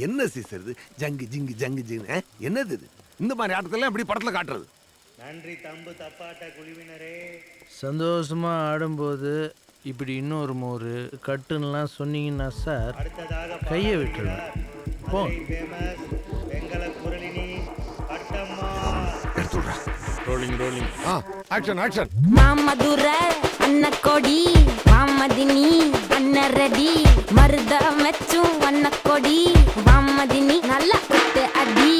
என்ன சீசர் இது? ஜங்கு ஜிங்கு ஜங்கு ஜிங்கு என்னது இது? இந்த மாதிரி ஆட்டத்தெல்லாம் எப்படி படத்துல காட்டுறது? நன்றி தம்பு தப்பாட்ட குழுவினரே. சந்தோஷமா ஆடும்போது இப்படி இன்னொரு மோரு கட்டுன்னெலாம் சொன்னீங்கன்னா சார் கையை விட்டுருவேன். போ. வெங்கல குரலினி Pattamma. Rolling rolling. Action action. மாமதுர அன்ன கொடி வாமதினி அன்ன ரெடி மருத மெச்சும் அன்ன கொடி வாமதினி நல்ல குத்து அடி.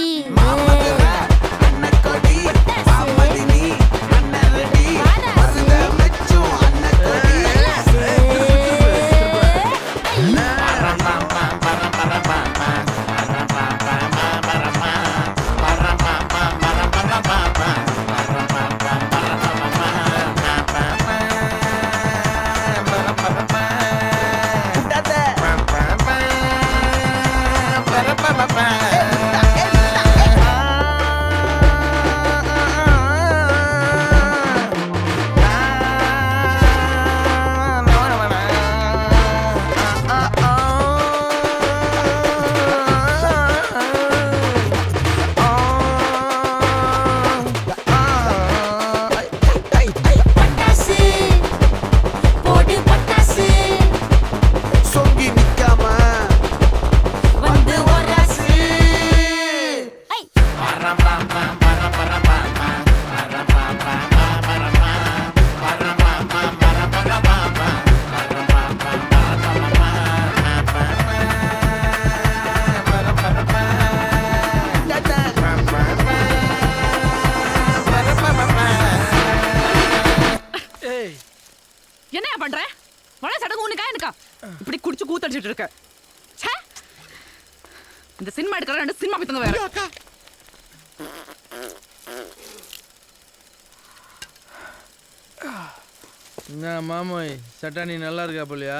என்ன பண்ற? வள சடங்கு உனக்கா எனக்கா? இப்படி குடிச்சு கூத்தடிச்சிட்டு இருக்க. ச்சே. இந்த சினிமா எடுக்கற ரெண்டு சினிமா பித்தங்க வேற. என்ன மாமோய் சட்டானி நல்லா இருக்கா போலியா?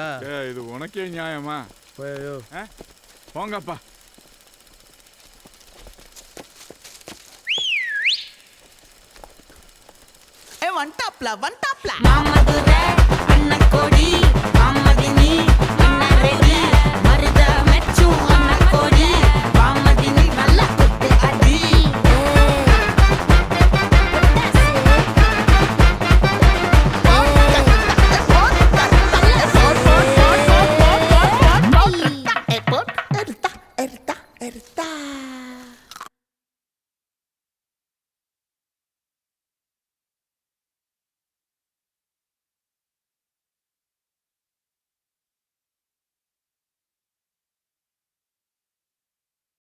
இது உனக்கே நியாயமா? போயோ போங்கப்பா. ஒன் டாப்ல மாமதுர